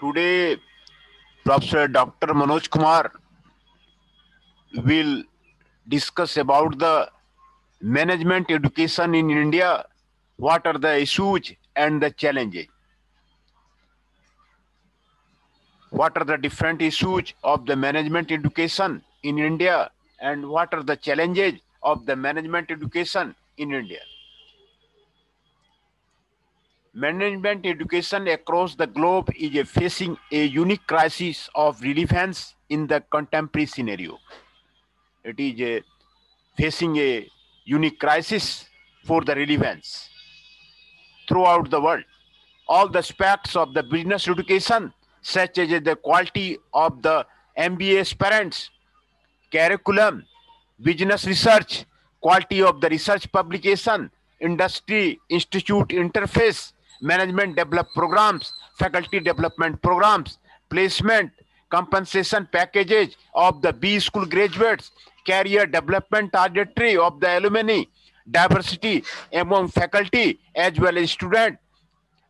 Today, Professor Dr. Manoj Kumar will discuss about the management education in India, what are the issues and the challenges. What are the different issues of the management education in India and what are the challenges of the management education in India. Management education across the globe is facing a unique crisis of relevance in the contemporary scenario. It is facing a unique crisis for the relevance throughout the world. All the aspects of the business education, such as the quality of the MBA aspirants, curriculum, business research, quality of the research publication, industry institute interface, management develop programs, faculty development programs, placement, compensation packages of the B school graduates, career development trajectory of the alumni, diversity among faculty as well as student,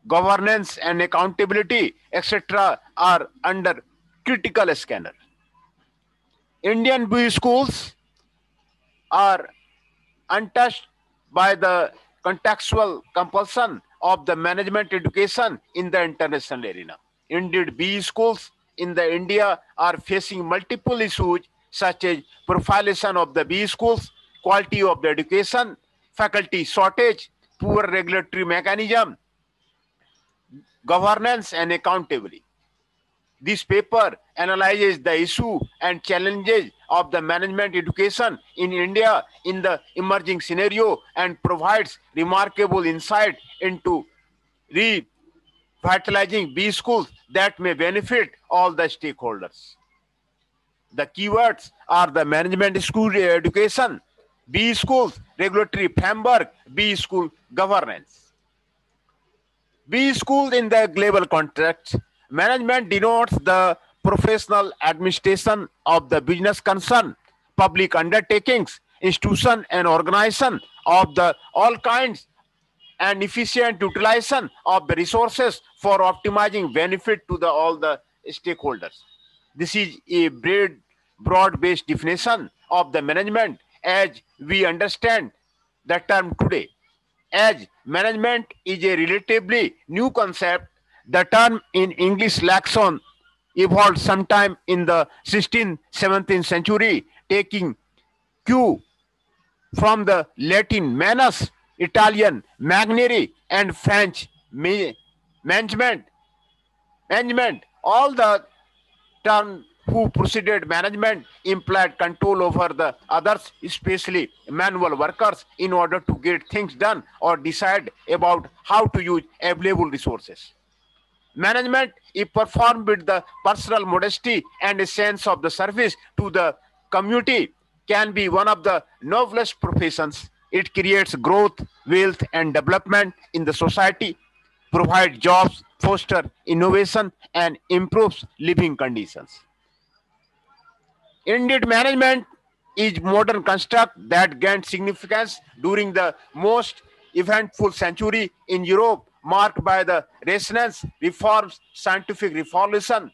governance and accountability, etc., are under critical scanner. Indian B schools are untouched by the contextual compulsion of the management education in the international arena. Indeed, B schools in the India are facing multiple issues such as profilation of the B schools, quality of the education, faculty shortage, poor regulatory mechanism, governance and accountability. This paper analyzes the issue and challenges of the management education in India in the emerging scenario and provides remarkable insight into revitalizing B schools that may benefit all the stakeholders. The keywords are the management school education, B schools, regulatory framework, B school governance. B school in the global context, management denotes the professional administration of the business concern, public undertakings, institution and organization of the all kinds and efficient utilization of the resources for optimizing benefit to the all the stakeholders. This is a broad-based definition of the management as we understand the term today. As management is a relatively new concept, the term in English lexicon evolved sometime in the 16th, 17th century, taking cue from the Latin manus, Italian magnere, and French management. Management. All the term who preceded management implied control over the others, especially manual workers, in order to get things done or decide about how to use available resources. Management is performed with the personal modesty and a sense of the service to the community can be one of the noblest professions. It creates growth, wealth, and development in the society, provides jobs, foster innovation, and improves living conditions. Indeed, management is modern construct that gained significance during the most eventful century in Europe, marked by the Renaissance, reforms, scientific revolution,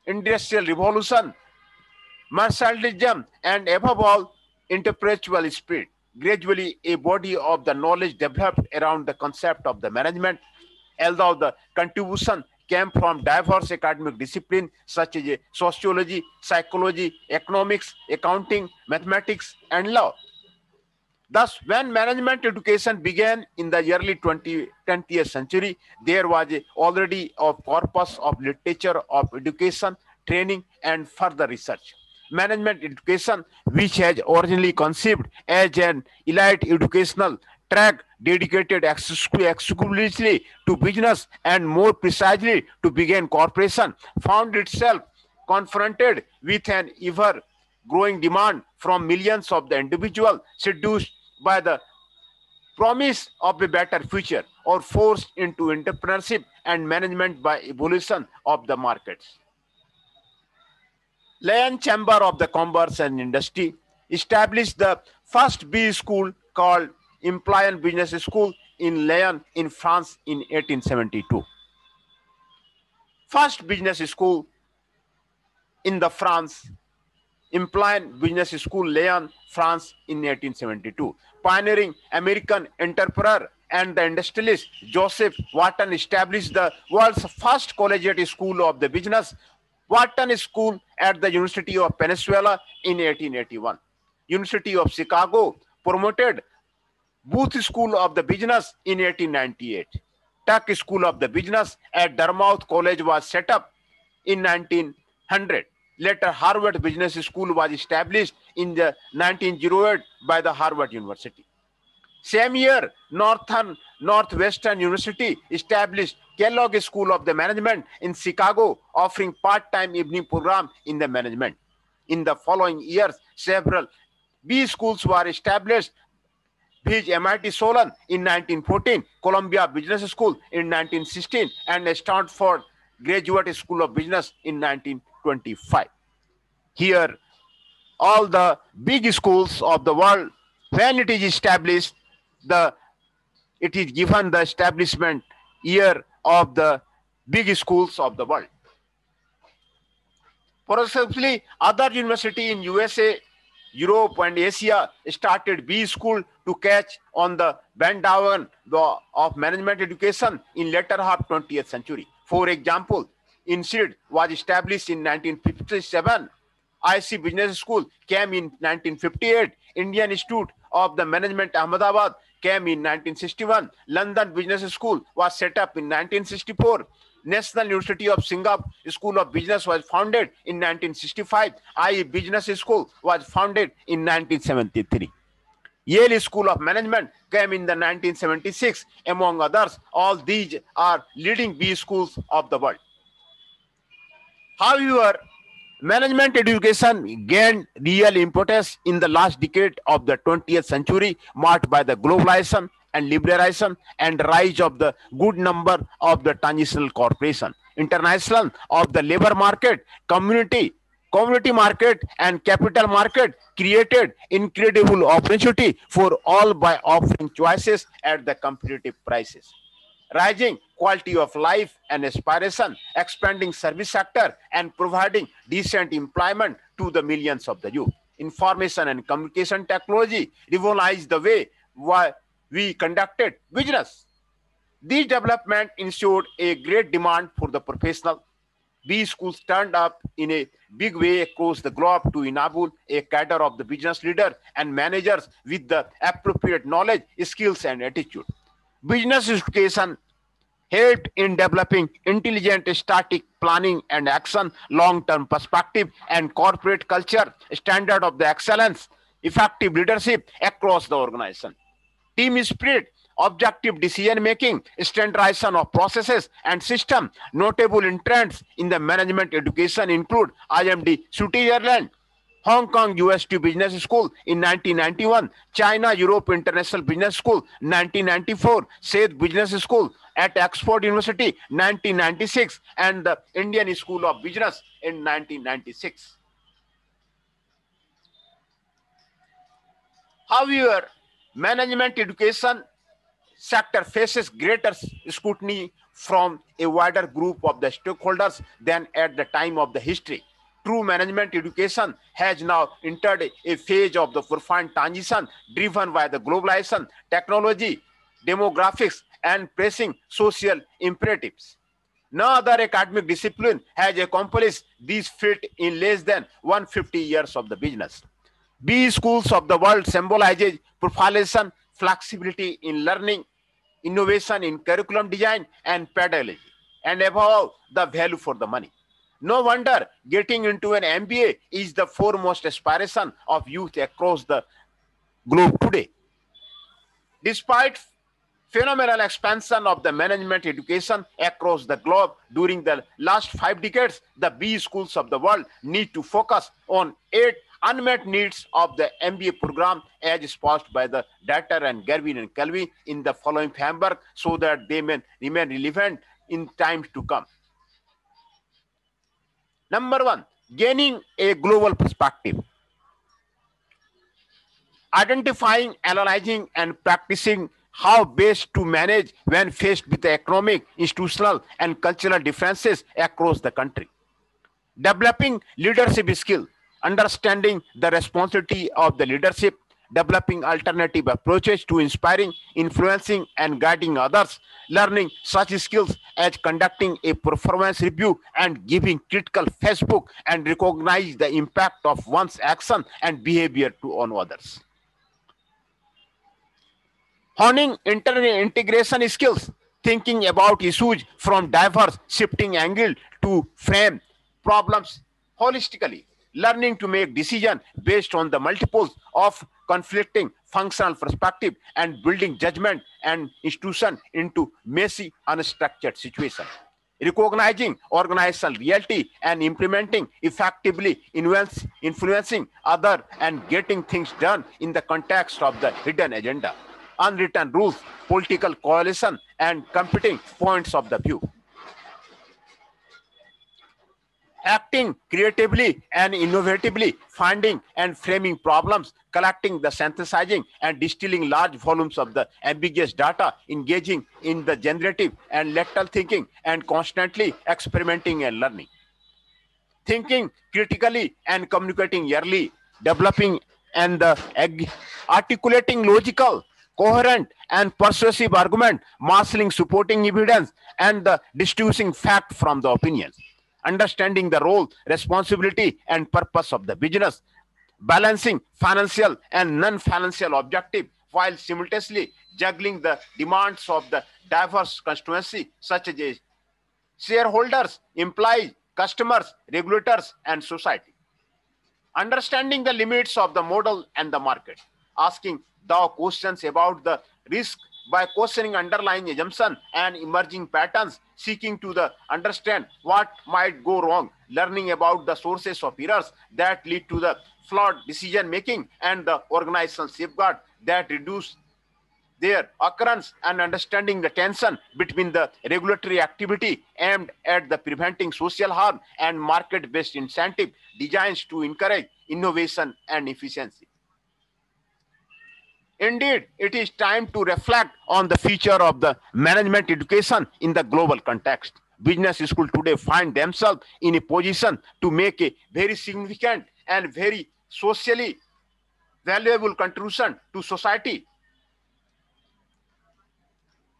industrial revolution, martialism, and above all, intellectual spirit. Gradually, a body of the knowledge developed around the concept of the management, although the contribution came from diverse academic disciplines such as sociology, psychology, economics, accounting, mathematics, and law. Thus, when management education began in the early 20th century, there was already a corpus of literature of education, training, and further research. Management education, which has originally conceived as an elite educational track dedicated exclusively to business and more precisely to begin corporation, found itself confronted with an ever growing demand from millions of the individuals seduced by the promise of a better future or forced into entrepreneurship and management by evolution of the markets. Lyon Chamber of the Commerce and Industry established the first B school called Employment Business School in Lyon in France in 1872. first business school in the France, Implian Business School, Lyon, France in 1872. Pioneering American entrepreneur and the industrialist Joseph Wharton established the world's first collegiate school of the business, Wharton School at the University of Pennsylvania in 1881. University of Chicago promoted Booth School of the Business in 1898. Tuck School of the Business at Dartmouth College was set up in 1900. Later, Harvard Business School was established in the 1908 by the Harvard University. Same year, Northwestern University established Kellogg School of the Management in Chicago, offering part-time evening program in the management. In the following years, several B schools were established, which MIT Solon in 1914, Columbia Business School in 1916, and Stanford Graduate School of Business in 1925. Here, all the big schools of the world, when it is established, it is given the establishment year of the big schools of the world. Possibly, other university in USA, Europe, and Asia started B school to catch on the bandwagon of management education in later half 20th century. For example, INSEAD was established in 1957. IC Business School came in 1958. Indian Institute of the Management Ahmedabad came in 1961. London Business School was set up in 1964. National University of Singapore School of Business was founded in 1965. IE Business School was founded in 1973. Yale School of Management came in the 1976. Among others, all these are leading B schools of the world. However, management education gained real importance in the last decade of the 20th century, marked by the globalization and liberalization and rise of the good number of the transitional corporation, international of the labor market, community market, and capital market created incredible opportunity for all by offering choices at the competitive prices. Rising quality of life and aspiration, expanding service sector, and providing decent employment to the millions of the youth. Information and communication technology revolutionized the way we conducted business. These developments ensured a great demand for the professional. B schools turned up in a big way across the globe to enable a cadre of the business leaders and managers with the appropriate knowledge, skills, and attitude. Business education helped in developing intelligent strategic planning and action, long-term perspective, and corporate culture, standard of the excellence, effective leadership across the organization. Team spirit, objective decision-making, standardization of processes and system. Notable entrants in the management education include IMD Switzerland, Hong Kong UST Business School in 1991, China Europe International Business School 1994, Seth Business School at Oxford University 1996, and the Indian School of Business in 1996. However, management education sector faces greater scrutiny from a wider group of the stakeholders than at the time of the history. True management education has now entered a phase of the profound transition driven by the globalization, technology, demographics, and pressing social imperatives. No other academic discipline has accomplished this feat in less than 150 years of the business. B schools of the world symbolizes professionalism, flexibility in learning, innovation in curriculum design and pedagogy, and above all, the value for the money. No wonder getting into an MBA is the foremost aspiration of youth across the globe today. Despite phenomenal expansion of the management education across the globe during the last 5 decades, the B schools of the world need to focus on 8 unmet needs of the MBA program as exposed by the Datter and Garvin and Kelvin in the following framework so that they may remain relevant in times to come. Number 1, gaining a global perspective. Identifying, analyzing, and practicing how best to manage when faced with the economic, institutional, and cultural differences across the country. Developing leadership skill, understanding the responsibility of the leadership, developing alternative approaches to inspiring, influencing, and guiding others, learning such skills as conducting a performance review and giving critical feedback and recognize the impact of one's action and behavior on others. Honing integration skills, thinking about issues from diverse shifting angle to frame problems holistically, learning to make decisions based on the multiples of conflicting functional perspective and building judgment and institution into messy, unstructured situation. Recognizing organizational reality and implementing effectively influencing other and getting things done in the context of the hidden agenda, unwritten rules, political coalition, and competing points of the view. Acting creatively and innovatively, finding and framing problems, collecting the synthesizing and distilling large volumes of the ambiguous data, engaging in the generative and lateral thinking, and constantly experimenting and learning. Thinking critically and communicating early, developing and articulating logical, coherent, and persuasive argument, marshalling supporting evidence, and the distinguishing fact from the opinions. Understanding the role, responsibility, and purpose of the business, balancing financial and non-financial objective while simultaneously juggling the demands of the diverse constituency such as shareholders, employees, customers, regulators, and society. Understanding the limits of the model and the market, asking the questions about the risk by questioning underlying assumption and emerging patterns, seeking to the understand what might go wrong, learning about the sources of errors that lead to the flawed decision making and the organizational safeguard that reduce their occurrence, and understanding the tension between the regulatory activity aimed at the preventing social harm and market-based incentive designs to encourage innovation and efficiency. Indeed, it is time to reflect on the future of the management education in the global context. Business schools today find themselves in a position to make a very significant and very socially valuable contribution to society,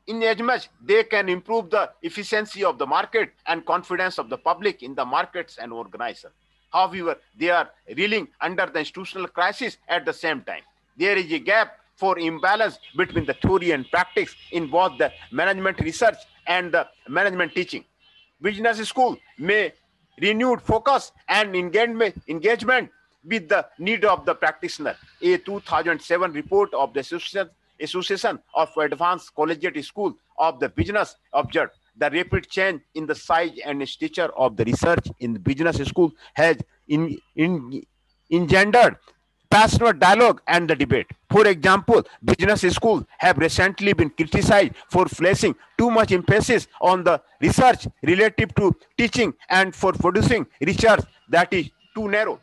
in as much they can improve the efficiency of the market and confidence of the public in the markets and organization. However, they are reeling under the institutional crisis at the same time. There is a gap for imbalance between the theory and practice in both the management research and the management teaching. Business school may renewed focus and engagement with the need of the practitioner. A 2007 report of the Association of Advanced Collegiate School of the Business observed the rapid change in the size and stature of the research in the business school has engendered passionate dialogue and the debate. For example, business schools have recently been criticized for placing too much emphasis on the research relative to teaching and for producing research that is too narrow,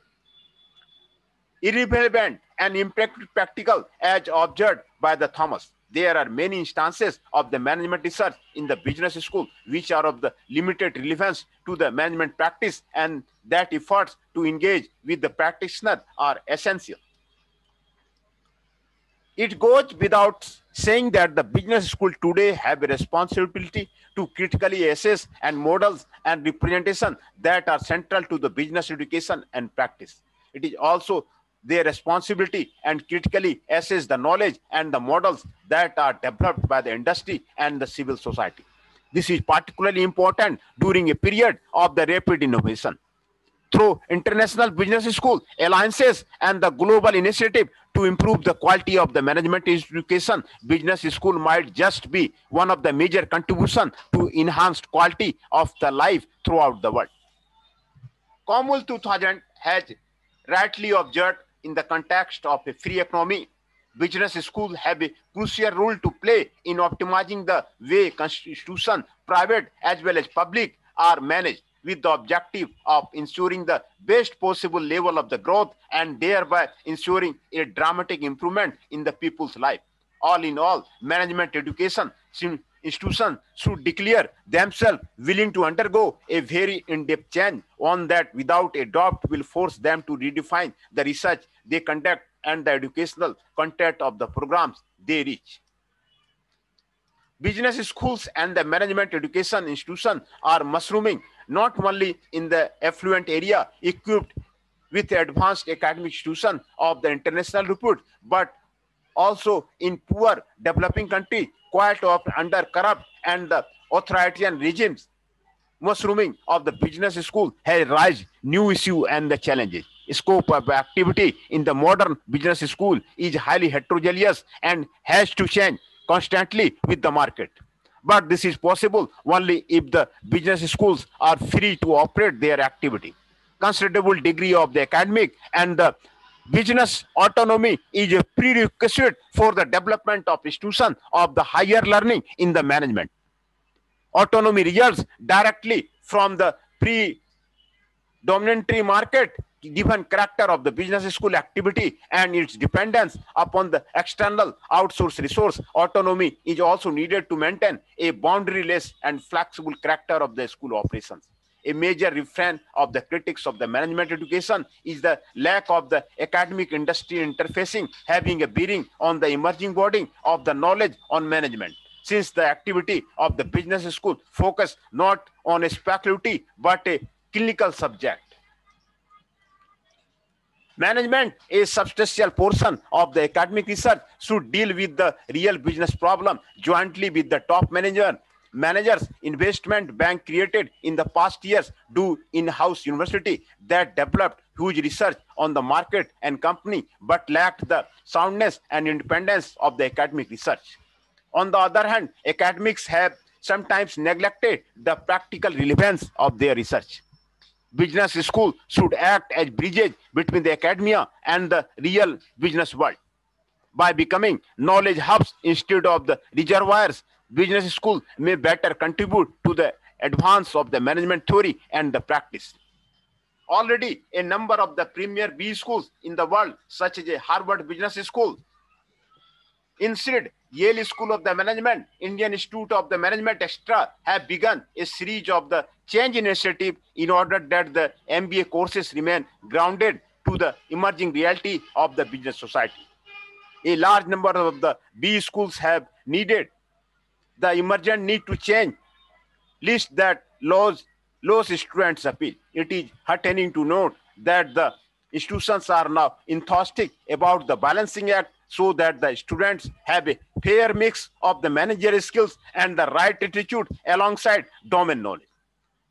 irrelevant, and impractical as observed by the Thomas. There are many instances of the management research in the business school which are of the limited relevance to the management practice, and that efforts to engage with the practitioner are essential. It goes without saying that the business school today have a responsibility to critically assess and models and representation that are central to the business education and practice. It is also their responsibility and critically assess the knowledge and the models that are developed by the industry and the civil society. This is particularly important during a period of the rapid innovation. Through international business school alliances and the global initiative to improve the quality of the management education, business school might just be one of the major contributions to enhanced quality of the life throughout the world. Commonwealth 2000 has rightly observed in the context of a free economy, business schools have a crucial role to play in optimizing the way institutions, private as well as public, are managed, with the objective of ensuring the best possible level of the growth and thereby ensuring a dramatic improvement in the people's life. All in all, management education institutions should declare themselves willing to undergo a very in-depth change on that without a doubt will force them to redefine the research they conduct and the educational content of the programs they reach. Business schools and the management education institutions are mushrooming not only in the affluent area equipped with advanced academic institutions of the international repute, but also in poor developing countries quite often under corrupt and the authoritarian regimes. Mushrooming of the business school has raised new issues and the challenges. Scope of activity in the modern business school is highly heterogeneous and has to change constantly with the market. But this is possible only if the business schools are free to operate their activity. Considerable degree of the academic and the business autonomy is a prerequisite for the development of institutions of the higher learning in the management. Autonomy results directly from the predominantly market given character of the business school activity and its dependence upon the external outsourced resource. Autonomy is also needed to maintain a boundaryless and flexible character of the school operations. A major refrain of the critics of the management education is the lack of the academic industry interfacing, having a bearing on the emerging body of the knowledge on management. Since the activity of the business school focus not on a speculative but a clinical subject. Management, a substantial portion of the academic research, should deal with the real business problem jointly with the top managers. Investment bank created in the past years do in-house university that developed huge research on the market and company but lacked the soundness and independence of the academic research. On the other hand, academics have sometimes neglected the practical relevance of their research. Business school should act as bridges between the academia and the real business world. By becoming knowledge hubs instead of the reservoirs, business school may better contribute to the advance of the management theory and the practice. Already, a number of the premier B schools in the world, such as a Harvard Business School, instead, Yale School of the Management, Indian Institute of the Management, etc., have begun a series of the change initiative in order that the MBA courses remain grounded to the emerging reality of the business society. A large number of the B schools have needed the emergent need to change list that laws students appeal. It is heartening to note that the institutions are now enthusiastic about the balancing act so that the students have a fair mix of the managerial skills and the right attitude alongside domain knowledge.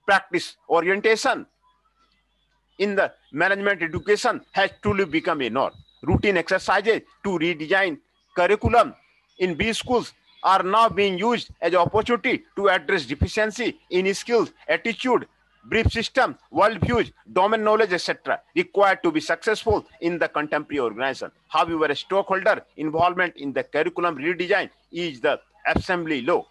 Practice orientation in the management education has truly become a norm. Routine exercises to redesign curriculum in B schools are now being used as an opportunity to address deficiency in skills, attitude, brief system, worldviews, domain knowledge, etc., required to be successful in the contemporary organization. However, a stockholder involvement in the curriculum redesign is the assembly law.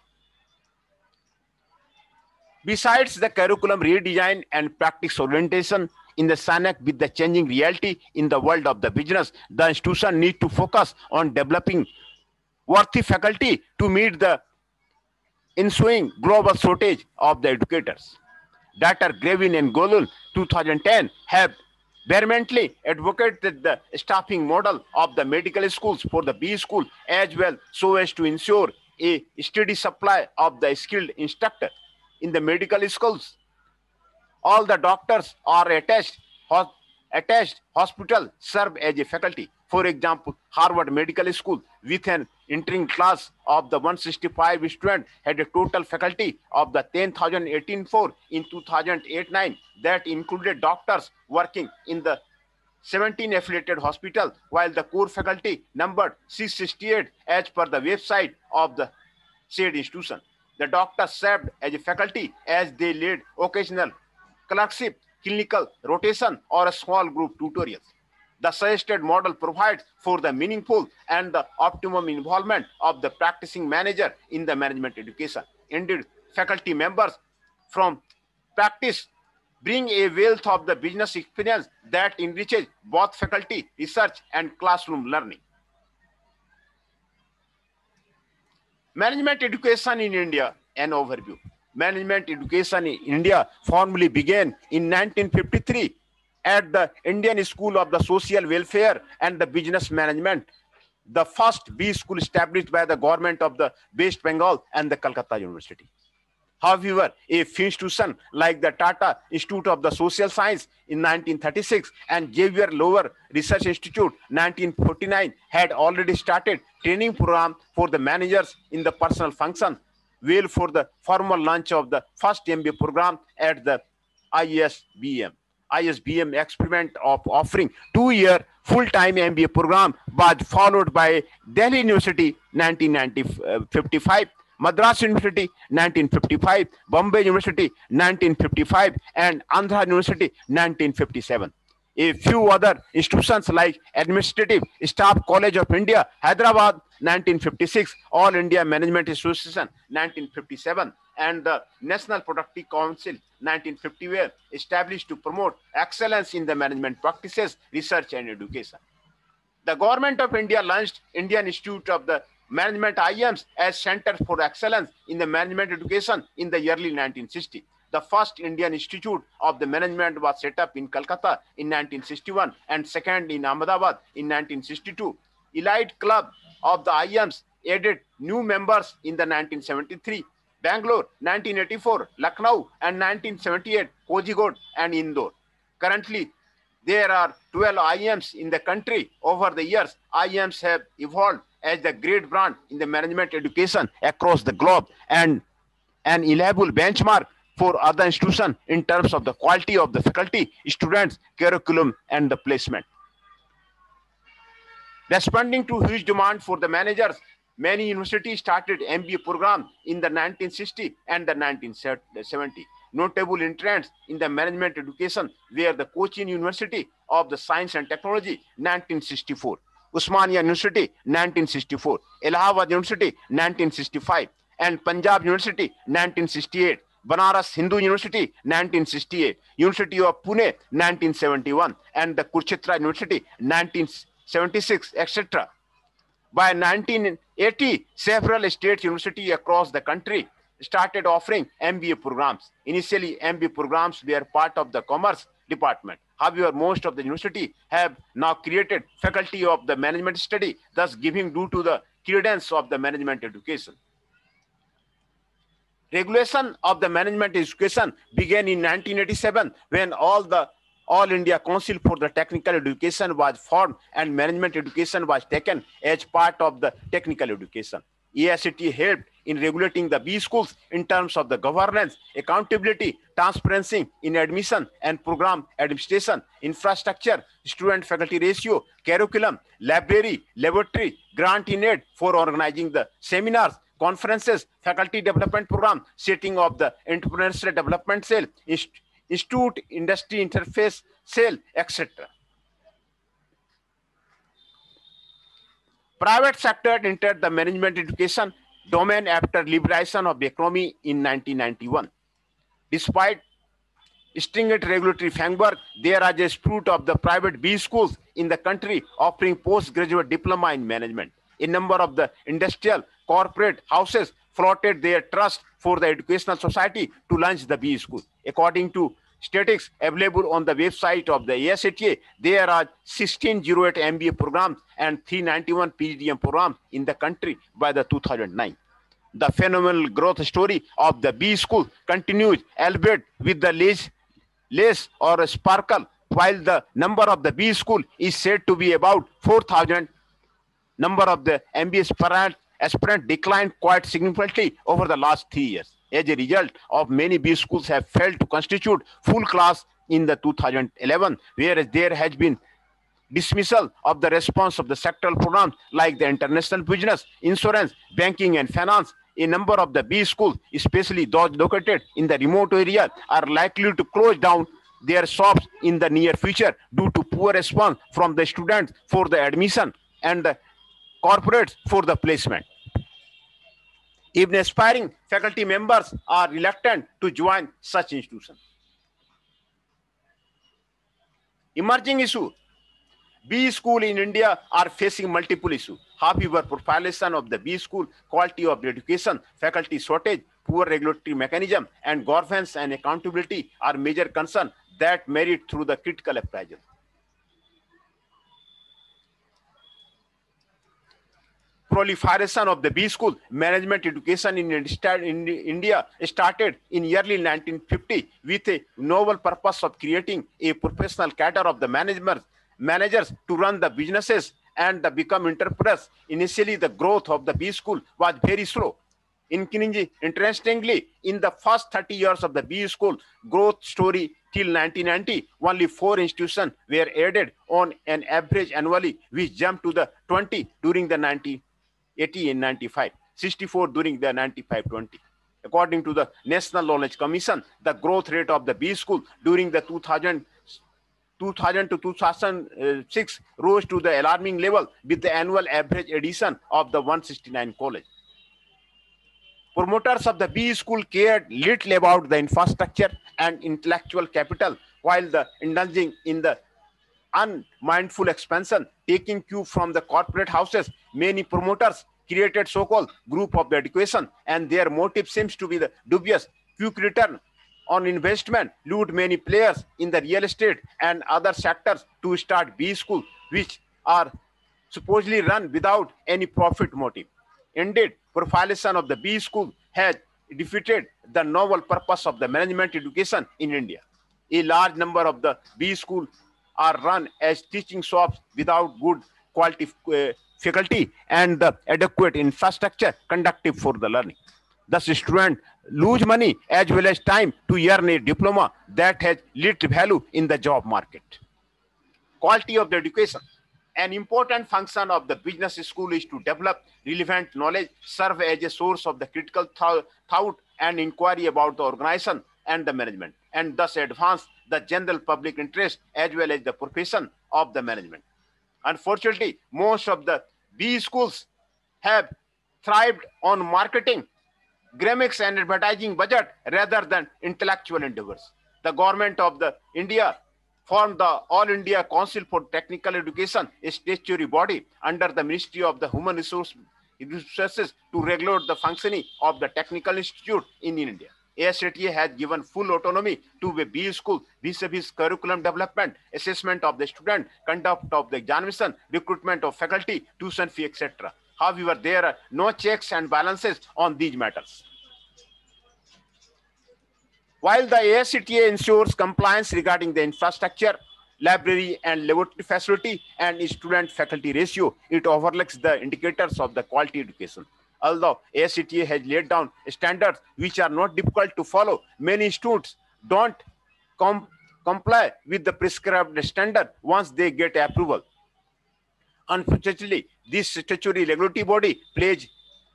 Besides the curriculum redesign and practice orientation in the SANAC with the changing reality in the world of the business, the institution need to focus on developing worthy faculty to meet the ensuing global shortage of the educators. Dr. Gravin and Golul 2010 have vehemently advocated the staffing model of the medical schools for the B school as well so as to ensure a steady supply of the skilled instructor in the medical schools. All the doctors are attached hospital serve as a faculty. For example, Harvard Medical School with an entering class of the 165 students had a total faculty of the 10,084 in 2008-9 that included doctors working in the 17 affiliated hospitals, while the core faculty numbered 668 as per the website of the said institution. The doctors served as a faculty as they led occasional clerkship, clinical rotation, or a small group tutorials. The suggested model provides for the meaningful and the optimum involvement of the practicing manager in the management education. Indeed, faculty members from practice bring a wealth of the business experience that enriches both faculty, research, and classroom learning. Management education in India, an overview. Management education in India formally began in 1953 at the Indian School of the Social Welfare and the Business Management, the first B school established by the government of the West Bengal and the Calcutta University. However, a institution like the Tata Institute of the Social Science in 1936 and Xavier Lower Research Institute 1949 had already started training program for the managers in the personal function, well for the formal launch of the first MBA program at the ISBM. ISBM experiment of offering 2-year full-time MBA program was followed by Delhi University 1955, Madras University 1955, Bombay University 1955, and Andhra University 1957. A few other institutions like Administrative Staff College of India, Hyderabad 1956, All India Management Association 1957, and the National Productive Council 1950 were established to promote excellence in the management practices, research, and education. The Government of India launched Indian Institute of the Management IIMs as Center for Excellence in the Management Education in the early 1960s. The first Indian Institute of the Management was set up in Calcutta in 1961 and second in Ahmedabad in 1962. Elite Club of the IIMs added new members in the 1973. Bangalore 1984, Lucknow and 1978, Kozhikode and Indore. Currently, there are 12 IIMs in the country. Over the years, IIMs have evolved as the great brand in the management education across the globe and an reliable benchmark for other institutions in terms of the quality of the faculty, students, curriculum, and the placement. Responding to huge demand for the managers, many universities started MBA programs in the 1960s and the 1970s. Notable entrants in the management education were the Cochin University of the Science and Technology 1964, Usmania University 1964, Allahabad University 1965, and Punjab University 1968, Banaras Hindu University 1968, University of Pune 1971, and the Kurukshetra University 1976, etc. By 1980, several state universities across the country started offering MBA programs. Initially, MBA programs were part of the Commerce Department. However, most of the universities have now created faculty of the management study, thus giving due to the credence of the management education. Regulation of the management education began in 1987 when All India Council for the Technical Education was formed and management education was taken as part of the technical education. AICTE helped in regulating the B schools in terms of the governance, accountability, transparency in admission and program administration, infrastructure, student-faculty ratio, curriculum, library, laboratory, grant in aid for organizing the seminars, conferences, faculty development program, setting of the entrepreneurial development cell, institute industry interface cell, etc. Private sector entered the management education domain after liberalization of the economy in 1991. Despite stringent regulatory framework, there is a spurt of the private B schools in the country offering postgraduate diploma in management. A number of the industrial corporate houses floated their trust for the educational society to launch the B school. According to statistics available on the website of the AICTE, there are 1608 MBA programs and 391 PGDM programs in the country by the 2009. The phenomenal growth story of the B school continues, albeit with the less or a sparkle, while the number of the B school is said to be about 4,000. Number of the MBA aspirant declined quite significantly over the last 3 years. As a result of many B schools have failed to constitute full class in the 2011, whereas there has been dismissal of the response of the sectoral programs like the international business, insurance, banking, and finance. A number of the B schools, especially those located in the remote area, are likely to close down their shops in the near future due to poor response from the students for the admission and the corporates for the placement. Even aspiring faculty members are reluctant to join such institutions. Emerging issue. B school in India are facing multiple issues. However, profilation of the B school, quality of the education, faculty shortage, poor regulatory mechanism, and governance and accountability are major concerns that merit through the critical appraisal. Proliferation of the B school management education in India started in early 1950 with a novel purpose of creating a professional cadre of the managers to run the businesses and become entrepreneurs. Initially, the growth of the B school was very slow. Interestingly, in the first 30 years of the B school growth story till 1990, only 4 institutions were added on an average annually, which jumped to the 20 during the 80 in 95, 64 during the 95-20. According to the National Knowledge Commission, the growth rate of the B school during the 2000 to 2006 rose to the alarming level with the annual average addition of the 169 college. Promoters of the B school cared little about the infrastructure and intellectual capital while indulging in the unmindful expansion, taking cue from the corporate houses. Many promoters created so-called group of the education, and their motive seems to be the dubious quick return on investment, lured many players in the real estate and other sectors to start B school, which are supposedly run without any profit motive. Indeed, profilation of the B school has defeated the novel purpose of the management education in India. A large number of the B schools are run as teaching shops without good quality faculty and the adequate infrastructure conducive for the learning. Thus, students lose money as well as time to earn a diploma that has little value in the job market. Quality of the education. An important function of the business school is to develop relevant knowledge, serve as a source of the critical thought and inquiry about the organization and the management, and thus advance the general public interest as well as the profession of the management. Unfortunately, most of the B schools have thrived on marketing, gimmicks and advertising budget rather than intellectual endeavors. The government of the India formed the All India Council for Technical Education, a statutory body under the Ministry of the Human Resources to regulate the functioning of the technical institute in India. ASCTA has given full autonomy to the B school vis-a-vis curriculum development, assessment of the student, conduct of the examination, recruitment of faculty, tuition fee, etc. However, there are no checks and balances on these matters. While the ASCTA ensures compliance regarding the infrastructure, library and laboratory facility and student-faculty ratio, it overlooks the indicators of the quality education. Although ASCTA has laid down standards which are not difficult to follow, many students don't comply with the prescribed standard once they get approval. Unfortunately, this statutory regulatory body plays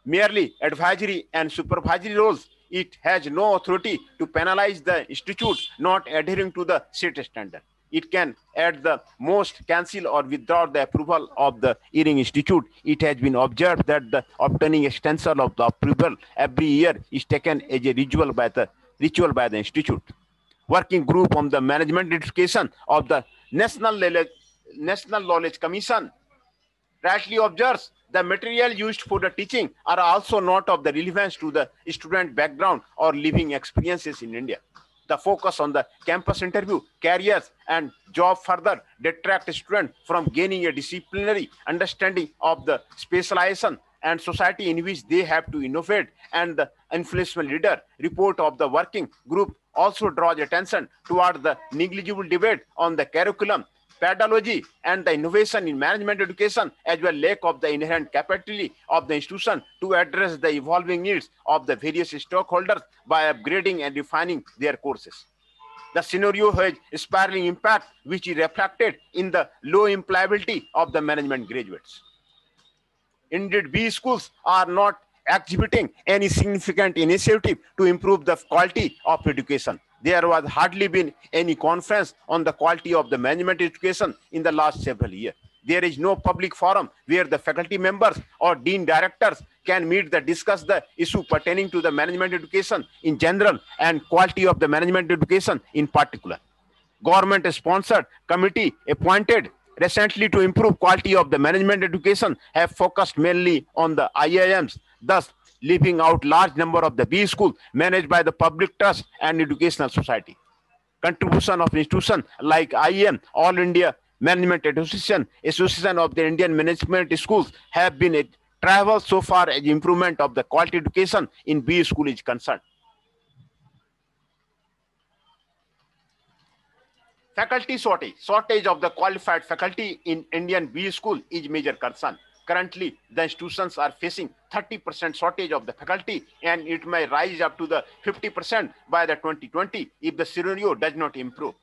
merely advisory and supervisory roles. It has no authority to penalize the institute not adhering to the set standard. It can at the most cancel or withdraw the approval of the hearing institute. It has been observed that the obtaining extension of the approval every year is taken as a ritual by the institute. Working group on the management education of the National Knowledge Commission rightly observes the material used for the teaching are also not of the relevance to the student background or living experiences in India. The focus on the campus interview, careers, and job further detract students from gaining a disciplinary understanding of the specialization and society in which they have to innovate. And the influential leader report of the working group also draws attention toward the negligible debate on the curriculum, pedagogy, and the innovation in management education, as well as lack of the inherent capacity of the institution to address the evolving needs of the various stakeholders by upgrading and refining their courses. The scenario has a spiraling impact, which is reflected in the low employability of the management graduates. Indeed, B schools are not exhibiting any significant initiative to improve the quality of education. There was hardly been any conference on the quality of the management education in the last several years. There is no public forum where the faculty members or dean directors can meet to discuss the issue pertaining to the management education in general and quality of the management education in particular. Government-sponsored committee appointed recently to improve quality of the management education have focused mainly on the IIMs, thus leaving out large number of the B schools managed by the public trust and educational society. Contribution of institutions like IIM, All India Management Association, Association of the Indian Management Schools have been a travel so far as improvement of the quality education in B school is concerned. Faculty shortage of the qualified faculty in Indian B school is major concern. Currently, the institutions are facing 30% shortage of the faculty, and it may rise up to the 50% by the 2020 if the scenario does not improve.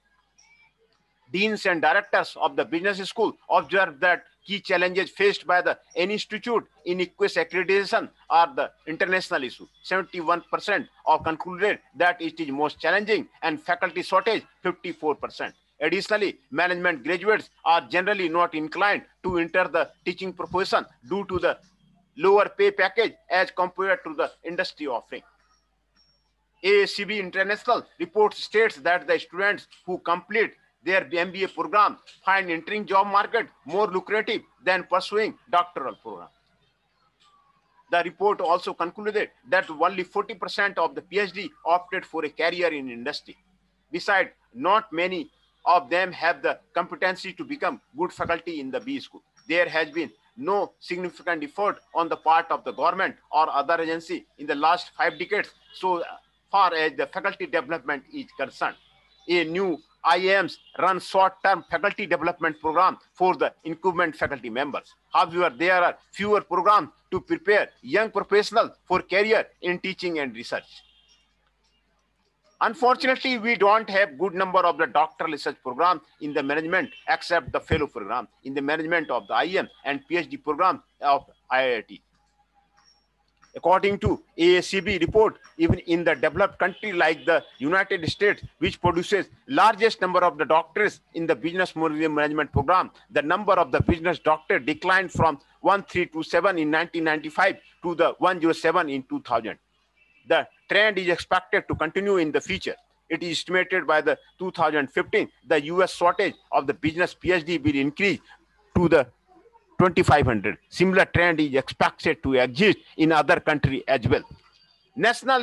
Deans and directors of the business school observed that key challenges faced by the institute in ICWES accreditation are the international issue. 71% of concluded that it is most challenging, and faculty shortage 54%. Additionally, management graduates are generally not inclined to enter the teaching profession due to the lower pay package as compared to the industry offering. AACB International report states that the students who complete their MBA program find entering job market more lucrative than pursuing doctoral program. The report also concluded that only 40% of the PhD opted for a career in industry. Besides, not many of them have the competency to become good faculty in the B school. There has been no significant effort on the part of the government or other agency in the last 5 decades so far as the faculty development is concerned. A new IIMs run short-term faculty development program for the incumbent faculty members. However, there are fewer programs to prepare young professionals for career in teaching and research. Unfortunately, we don't have good number of the doctoral research program in the management except the fellow program in the management of the IIM and PhD program of IIT. According to AACB report, even in the developed country like the United States, which produces largest number of the doctors in the business management program, the number of the business doctors declined from 1327 in 1995 to the 107 in 2000. The trend is expected to continue in the future. It is estimated by the 2015, the US shortage of the business PhD will increase to the 2,500. Similar trend is expected to exist in other countries as well. National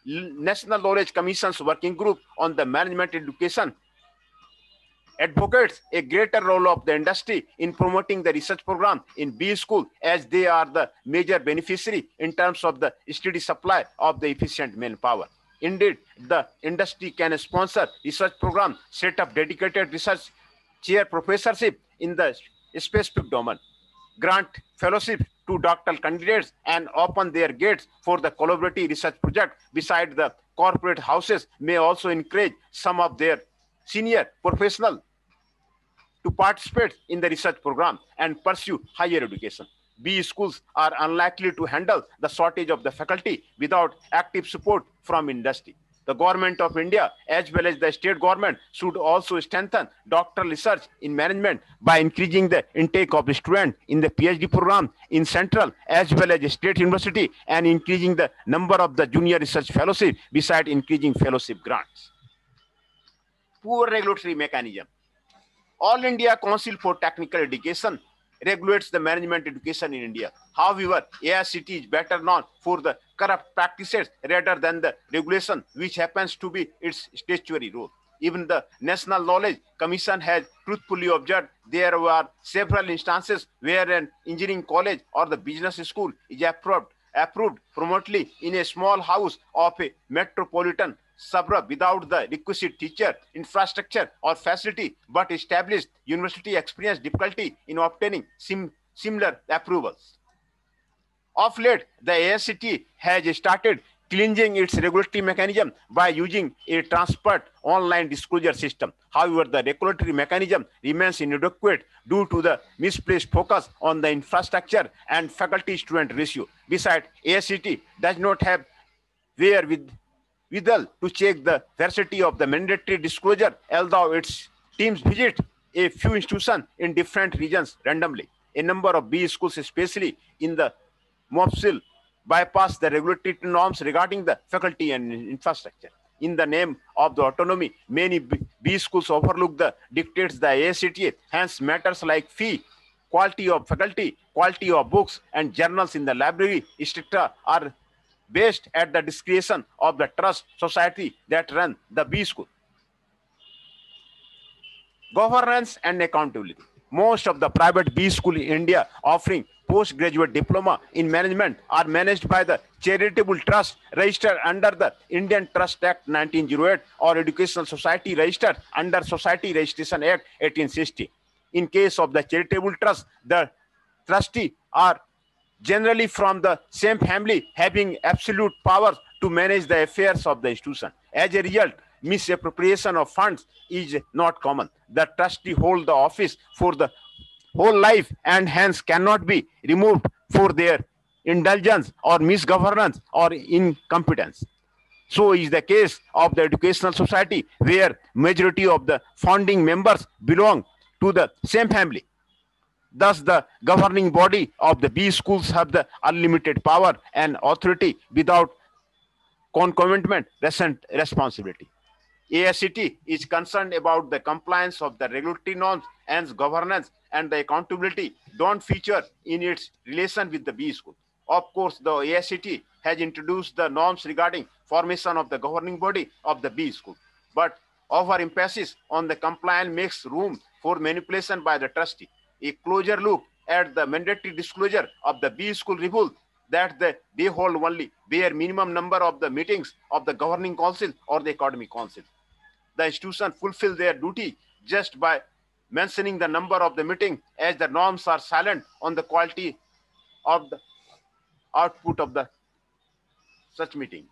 Knowledge Commission's working group on the management education advocates a greater role of the industry in promoting the research program in B school, as they are the major beneficiary in terms of the steady supply of the efficient manpower. Indeed, the industry can sponsor research program, set up dedicated research chair professorship in the specific domain, grant fellowship to doctoral candidates, and open their gates for the collaborative research project. Besides, the corporate houses may also encourage some of their senior professionals to participate in the research program and pursue higher education. B schools are unlikely to handle the shortage of the faculty without active support from industry. The government of India as well as the state government should also strengthen doctoral research in management by increasing the intake of the students in the PhD program in central as well as state university, and increasing the number of the junior research fellowship besides increasing fellowship grants. Poor regulatory mechanism. All India Council for Technical Education regulates the management education in India. However, AICT is better known for the corrupt practices rather than the regulation, which happens to be its statutory role. Even the National Knowledge Commission has truthfully observed there were several instances where an engineering college or the business school is approved promotionally in a small house of a metropolitan suburb without the requisite teacher, infrastructure or facility, but established university experienced difficulty in obtaining similar approvals. Of late, the AICT has started cleansing its regulatory mechanism by using a transparent online disclosure system. However, the regulatory mechanism remains inadequate due to the misplaced focus on the infrastructure and faculty-student ratio. Besides, AICT does not have wherewithal to check the veracity of the mandatory disclosure, although its teams visit a few institutions in different regions randomly. A number of B schools, especially in the Mofussil, bypass the regulatory norms regarding the faculty and infrastructure. In the name of the autonomy, many B schools overlook the dictates the AICTE. Hence, matters like fee, quality of faculty, quality of books and journals in the library, etc., are based at the discretion of the trust society that run the B school. Governance and accountability. Most of the private B school in India offering postgraduate diploma in management are managed by the charitable trust registered under the Indian Trust Act 1908 or Educational Society registered under Society Registration Act 1860. In case of the charitable trust, the trustee are generally from the same family having absolute power to manage the affairs of the institution. As a result, misappropriation of funds is not common. The trustee hold the office for the whole life and hence cannot be removed for their indulgence or misgovernance or incompetence. So is the case of the educational society where majority of the founding members belong to the same family. Thus, the governing body of the B schools have the unlimited power and authority without concomitant responsibility. AICTE is concerned about the compliance of the regulatory norms and governance, and the accountability don't feature in its relation with the B school. Of course, the AICTE has introduced the norms regarding formation of the governing body of the B school, but over emphasis on the compliance makes room for manipulation by the trustee. A closer look at the mandatory disclosure of the B school reveals that they hold only bare minimum number of the meetings of the governing council or the academic council. The institution fulfill their duty just by mentioning the number of the meeting, as the norms are silent on the quality of the output of the such meeting.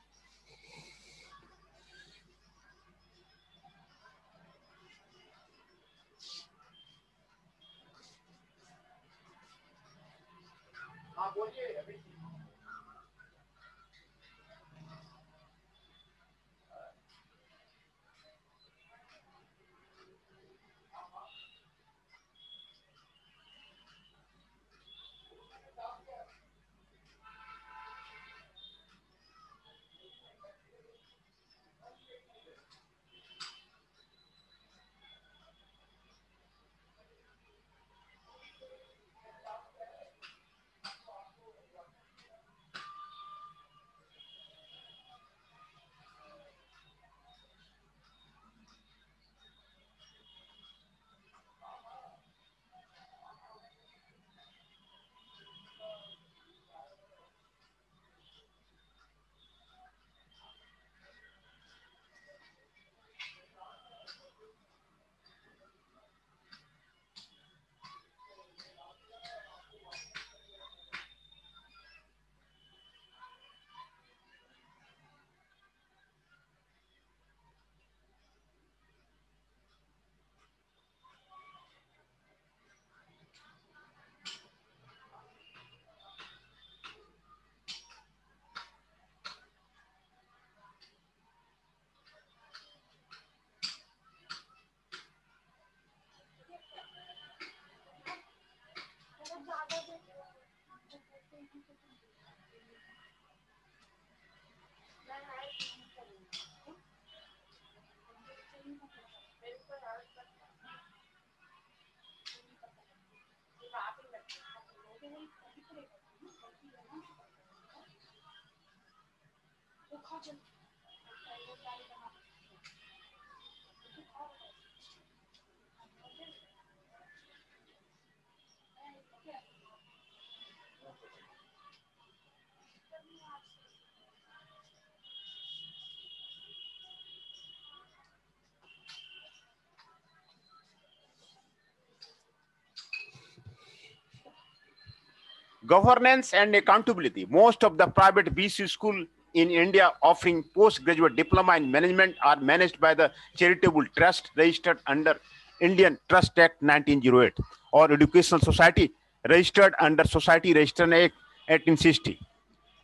Governance and accountability. Most of the private BC school in India offering postgraduate diploma in management are managed by the charitable trust registered under Indian Trust Act 1908 or Educational Society registered under Society Registration Act 1860.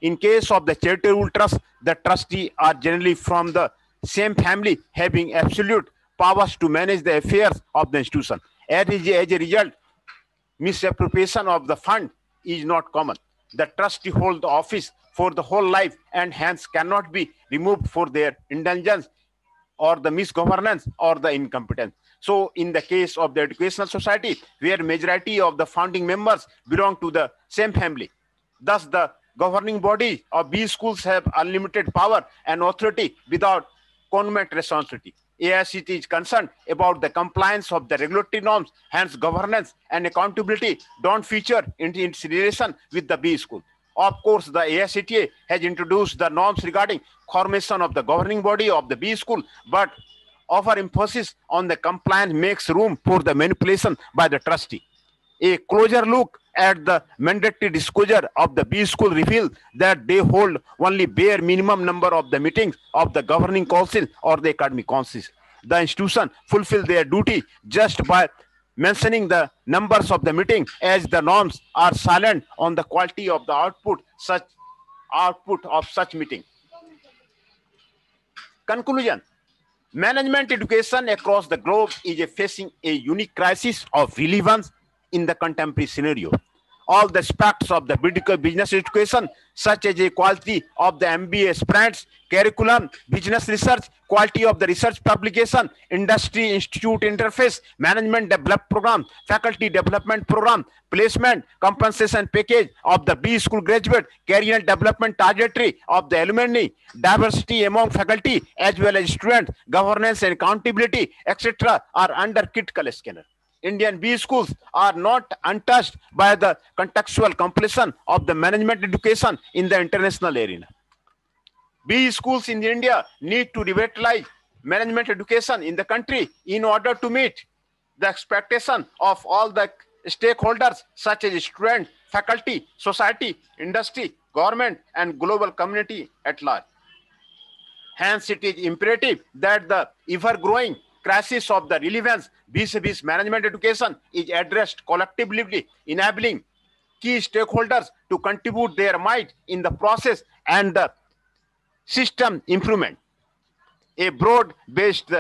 In case of the charitable trust, the trustees are generally from the same family having absolute powers to manage the affairs of the institution. As a result, misappropriation of the fund is not common. The trustee hold the office for the whole life and hence cannot be removed for their indulgence or the misgovernance or the incompetence. So in the case of the educational society, where majority of the founding members belong to the same family, thus the governing body of B schools have unlimited power and authority without consummate responsibility. AICT is concerned about the compliance of the regulatory norms, hence governance and accountability don't feature in its relation with the B school. Of course, the AICTA has introduced the norms regarding formation of the governing body of the B school, but overemphasis on the compliance makes room for the manipulation by the trustee. A closer look at the mandatory disclosure of the B school reveals that they hold only bare minimum number of the meetings of the governing council or the academic councils. The institution fulfill their duty just by mentioning the numbers of the meeting, as the norms are silent on the quality of the output of such meeting. Conclusion. Management education across the globe is facing a unique crisis of relevance in the contemporary scenario. All the aspects of the medical business education, such as the quality of the MBA aspirants, curriculum, business research, quality of the research publication, industry institute interface, management development program, faculty development program, placement, compensation package of the B school graduate, career development trajectory of the alumni, diversity among faculty as well as students, governance and accountability, etc. are under critical scanner. Indian B schools are not untouched by the contextual completion of the management education in the international arena. B schools in India need to revitalize management education in the country in order to meet the expectation of all the stakeholders such as students, faculty, society, industry, government, and global community at large. Hence, it is imperative that the ever-growing crisis of the relevance vis-a-vis management education is addressed collectively, enabling key stakeholders to contribute their might in the process and the system improvement. A broad-based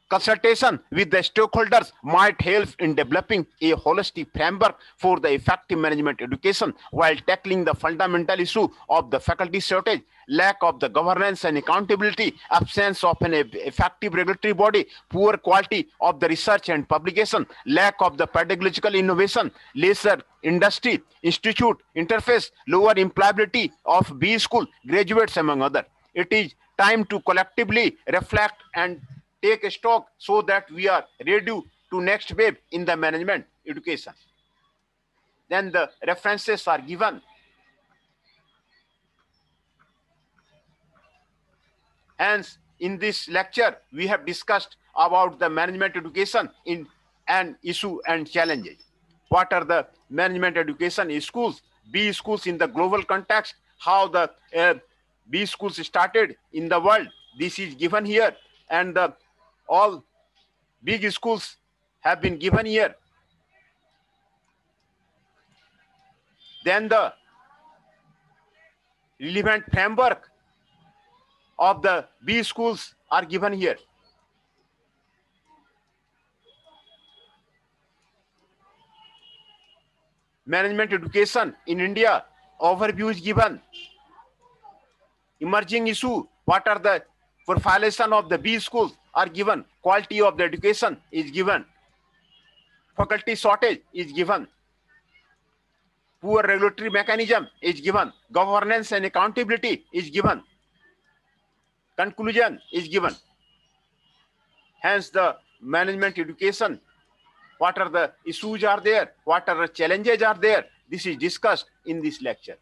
consultation with the stakeholders might help in developing a holistic framework for the effective management education while tackling the fundamental issue of the faculty shortage, lack of the governance and accountability, absence of an effective regulatory body, poor quality of the research and publication, lack of the pedagogical innovation, lesser industry, institute interface, lower employability of B school graduates, among others. It is time to collectively reflect and take stock so that we are ready to next wave in the management education. Then the references are given. Hence, in this lecture, we have discussed about the management education in an issue and challenges. What are the management education in schools, B schools in the global context, how the B schools started in the world. This is given here, and all big schools have been given here. Then the relevant framework of the B schools are given here. Management education in India, overview is given. Emerging issue, what are the profilation of the B schools are given. Quality of the education is given. Faculty shortage is given. Poor regulatory mechanism is given. Governance and accountability is given. Conclusion is given. Hence, the management education, what are the issues are there, what are the challenges are there, this is discussed in this lecture.